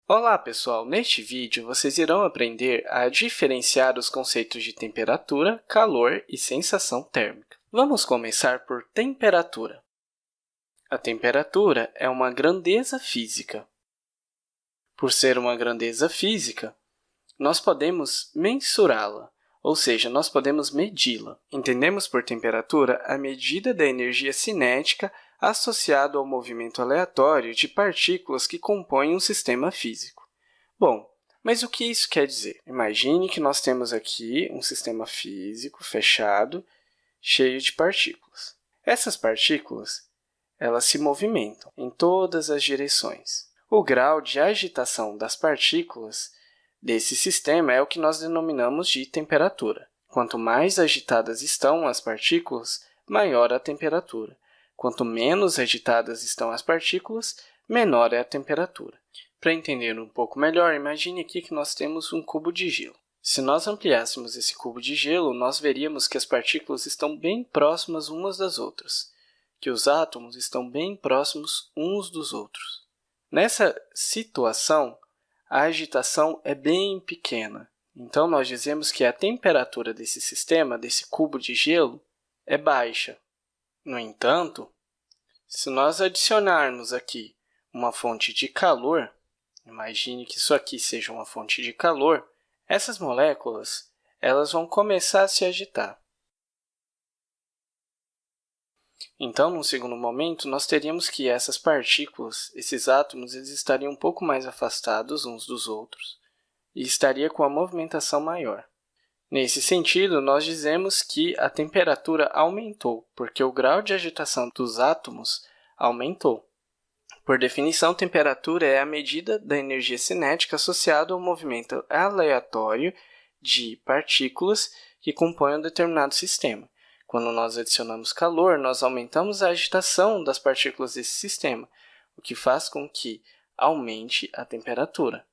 Olá, pessoal! Neste vídeo, vocês irão aprender a diferenciar os conceitos de temperatura, calor e sensação térmica. Vamos começar por temperatura. A temperatura é uma grandeza física. Por ser uma grandeza física, nós podemos mensurá-la, ou seja, nós podemos medi-la. Entendemos por temperatura a medida da energia cinética associado ao movimento aleatório de partículas que compõem um sistema físico. Bom, mas o que isso quer dizer? Imagine que nós temos aqui um sistema físico fechado, cheio de partículas. Essas partículas, elas se movimentam em todas as direções. O grau de agitação das partículas desse sistema é o que nós denominamos de temperatura. Quanto mais agitadas estão as partículas, maior a temperatura. Quanto menos agitadas estão as partículas, menor é a temperatura. Para entender um pouco melhor, imagine aqui que nós temos um cubo de gelo. Se nós ampliássemos esse cubo de gelo, nós veríamos que as partículas estão bem próximas umas das outras, que os átomos estão bem próximos uns dos outros. Nessa situação, a agitação é bem pequena. Então, nós dizemos que a temperatura desse sistema, desse cubo de gelo, é baixa. No entanto, se nós adicionarmos aqui uma fonte de calor, imagine que isso aqui seja uma fonte de calor, essas moléculas elas vão começar a se agitar. Então, num segundo momento, nós teríamos que essas partículas, esses átomos, eles estariam um pouco mais afastados uns dos outros e estaria com a movimentação maior. Nesse sentido, nós dizemos que a temperatura aumentou, porque o grau de agitação dos átomos aumentou. Por definição, temperatura é a medida da energia cinética associada ao movimento aleatório de partículas que compõem um determinado sistema. Quando nós adicionamos calor, nós aumentamos a agitação das partículas desse sistema, o que faz com que aumente a temperatura.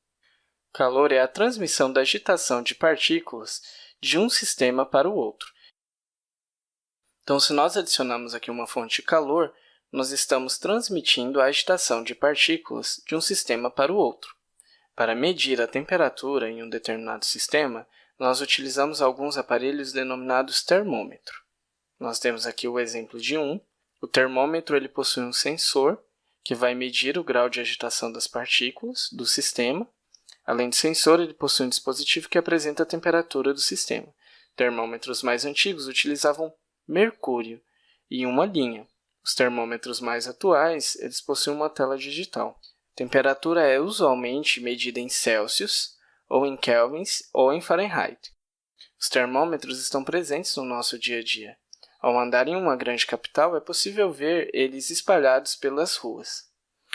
Calor é a transmissão da agitação de partículas de um sistema para o outro. Então, se nós adicionamos aqui uma fonte de calor, nós estamos transmitindo a agitação de partículas de um sistema para o outro. Para medir a temperatura em um determinado sistema, nós utilizamos alguns aparelhos denominados termômetro. Nós temos aqui o exemplo de um. O termômetro ele possui um sensor que vai medir o grau de agitação das partículas do sistema. Além do sensor, ele possui um dispositivo que apresenta a temperatura do sistema. Termômetros mais antigos utilizavam mercúrio e uma linha. Os termômetros mais atuais, eles possuem uma tela digital. A temperatura é usualmente medida em Celsius, ou em kelvins, ou em Fahrenheit. Os termômetros estão presentes no nosso dia a dia. Ao andar em uma grande capital, é possível ver eles espalhados pelas ruas.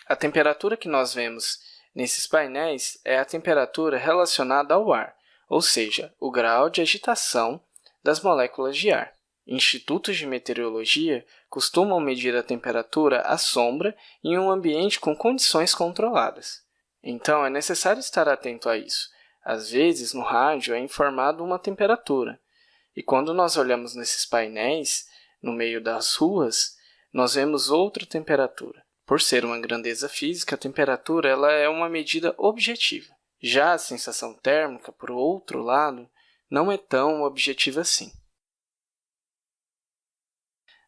A temperatura que nós vemos nesses painéis é a temperatura relacionada ao ar, ou seja, o grau de agitação das moléculas de ar. Institutos de meteorologia costumam medir a temperatura à sombra em um ambiente com condições controladas. Então, é necessário estar atento a isso. Às vezes, no rádio é informado uma temperatura. E quando nós olhamos nesses painéis, no meio das ruas, nós vemos outra temperatura. Por ser uma grandeza física, a temperatura ela é uma medida objetiva. Já a sensação térmica, por outro lado, não é tão objetiva assim.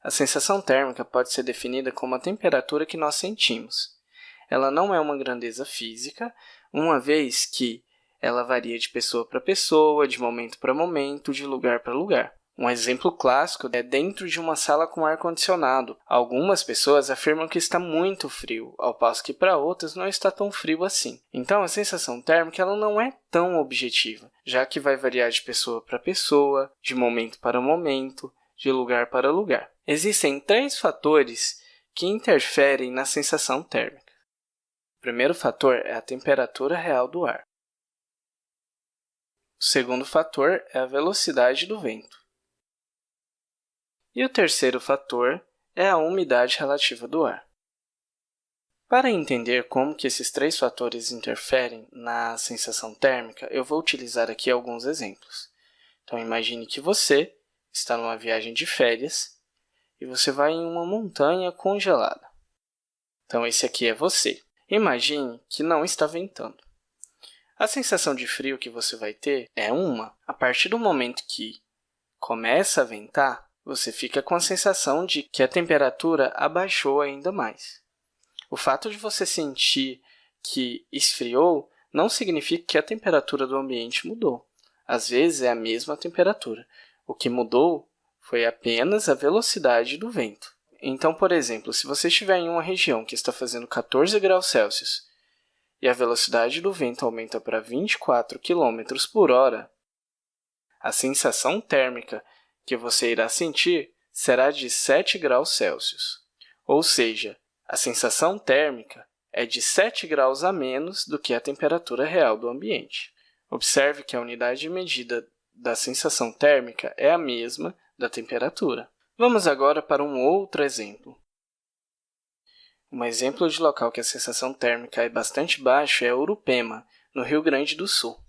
A sensação térmica pode ser definida como a temperatura que nós sentimos. Ela não é uma grandeza física, uma vez que ela varia de pessoa para pessoa, de momento para momento, de lugar para lugar. Um exemplo clássico é dentro de uma sala com ar-condicionado. Algumas pessoas afirmam que está muito frio, ao passo que para outras não está tão frio assim. Então, a sensação térmica ela não é tão objetiva, já que vai variar de pessoa para pessoa, de momento para momento, de lugar para lugar. Existem 3 fatores que interferem na sensação térmica. O primeiro fator é a temperatura real do ar. O segundo fator é a velocidade do vento. E o terceiro fator é a umidade relativa do ar. Para entender como que esses 3 fatores interferem na sensação térmica, eu vou utilizar aqui alguns exemplos. Então, imagine que você está numa viagem de férias e você vai em uma montanha congelada. Então, esse aqui é você. Imagine que não está ventando. A sensação de frio que você vai ter é uma. A partir do momento que começa a ventar, você fica com a sensação de que a temperatura abaixou ainda mais. O fato de você sentir que esfriou não significa que a temperatura do ambiente mudou. Às vezes, é a mesma temperatura. O que mudou foi apenas a velocidade do vento. Então, por exemplo, se você estiver em uma região que está fazendo 14 graus Celsius e a velocidade do vento aumenta para 24 km por hora, a sensação térmica que você irá sentir será de 7 graus Celsius. Ou seja, a sensação térmica é de 7 graus a menos do que a temperatura real do ambiente. Observe que a unidade de medida da sensação térmica é a mesma da temperatura. Vamos agora para um outro exemplo. Um exemplo de local que a sensação térmica é bastante baixa é Urupema, no Rio Grande do Sul.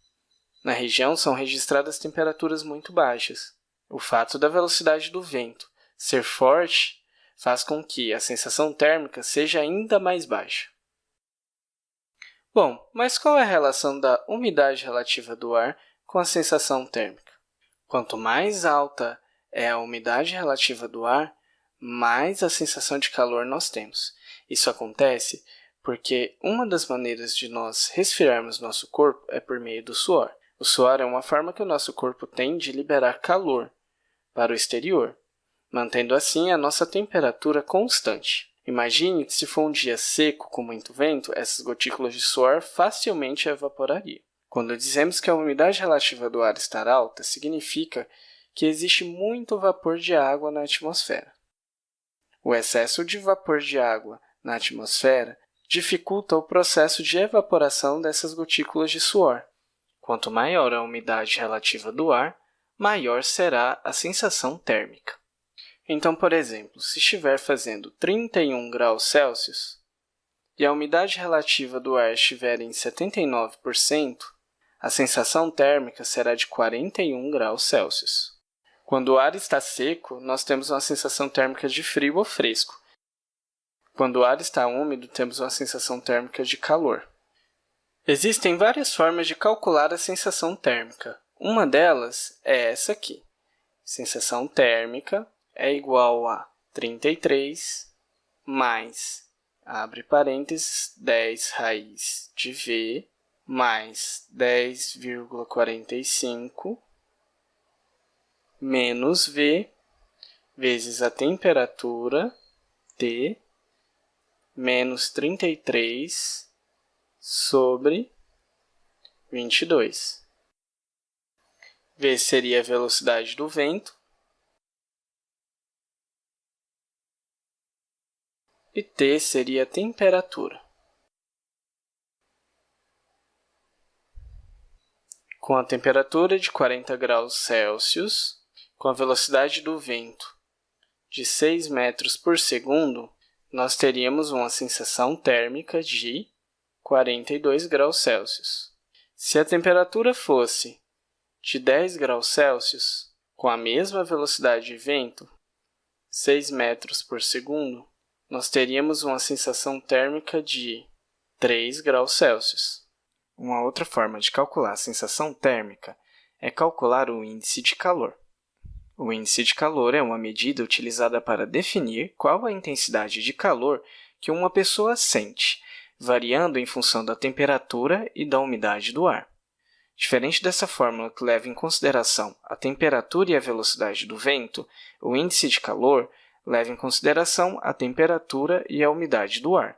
Na região são registradas temperaturas muito baixas. O fato da velocidade do vento ser forte faz com que a sensação térmica seja ainda mais baixa. Bom, mas qual é a relação da umidade relativa do ar com a sensação térmica? Quanto mais alta é a umidade relativa do ar, mais a sensação de calor nós temos. Isso acontece porque uma das maneiras de nós resfriarmos nosso corpo é por meio do suor. O suor é uma forma que o nosso corpo tem de liberar calor para o exterior, mantendo assim a nossa temperatura constante. Imagine que se for um dia seco com muito vento, essas gotículas de suor facilmente evaporariam. Quando dizemos que a umidade relativa do ar está alta, significa que existe muito vapor de água na atmosfera. O excesso de vapor de água na atmosfera dificulta o processo de evaporação dessas gotículas de suor. Quanto maior a umidade relativa do ar, maior será a sensação térmica. Então, por exemplo, se estiver fazendo 31 graus Celsius e a umidade relativa do ar estiver em 79%, a sensação térmica será de 41 graus Celsius. Quando o ar está seco, nós temos uma sensação térmica de frio ou fresco. Quando o ar está úmido, temos uma sensação térmica de calor. Existem várias formas de calcular a sensação térmica. Uma delas é essa aqui. Sensação térmica é igual a 33 mais, abre parênteses, 10 raiz de V, mais 10,45 menos V, vezes a temperatura, T, menos 33 sobre 22. V seria a velocidade do vento, e T seria a temperatura. Com a temperatura de 40 graus Celsius, com a velocidade do vento de 6 metros por segundo, nós teríamos uma sensação térmica de 42 graus Celsius. Se a temperatura fosse de 10 graus Celsius, com a mesma velocidade de vento, 6 metros por segundo, nós teríamos uma sensação térmica de 3 graus Celsius. Uma outra forma de calcular a sensação térmica é calcular o índice de calor. O índice de calor é uma medida utilizada para definir qual a intensidade de calor que uma pessoa sente, variando em função da temperatura e da umidade do ar. Diferente dessa fórmula que leva em consideração a temperatura e a velocidade do vento, o índice de calor leva em consideração a temperatura e a umidade do ar.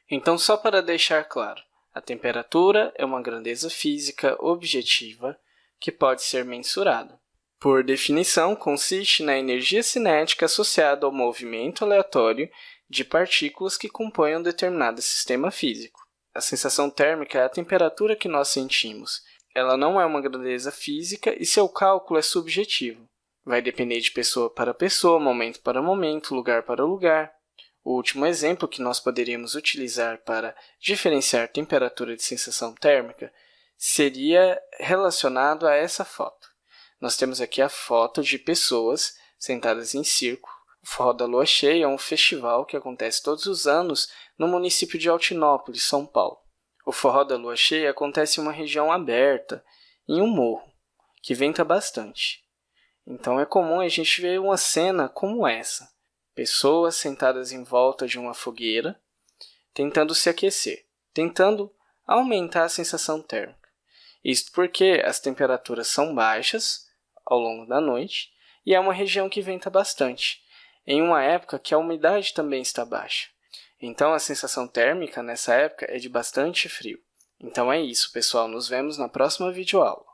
Então, só para deixar claro, a temperatura é uma grandeza física objetiva que pode ser mensurada. Por definição, consiste na energia cinética associada ao movimento aleatório de partículas que compõem um determinado sistema físico. A sensação térmica é a temperatura que nós sentimos. Ela não é uma grandeza física e seu cálculo é subjetivo. Vai depender de pessoa para pessoa, momento para momento, lugar para lugar. O último exemplo que nós poderíamos utilizar para diferenciar temperatura de sensação térmica seria relacionado a essa foto. Nós temos aqui a foto de pessoas sentadas em círculo. O Forró da Lua Cheia é um festival que acontece todos os anos no município de Altinópolis, São Paulo. O forró da lua cheia acontece em uma região aberta, em um morro, que venta bastante. Então é comum a gente ver uma cena como essa. Pessoas sentadas em volta de uma fogueira, tentando se aquecer, tentando aumentar a sensação térmica. Isto porque as temperaturas são baixas ao longo da noite e é uma região que venta bastante, em uma época que a umidade também está baixa. Então, a sensação térmica nessa época é de bastante frio. Então é isso, pessoal. Nos vemos na próxima videoaula.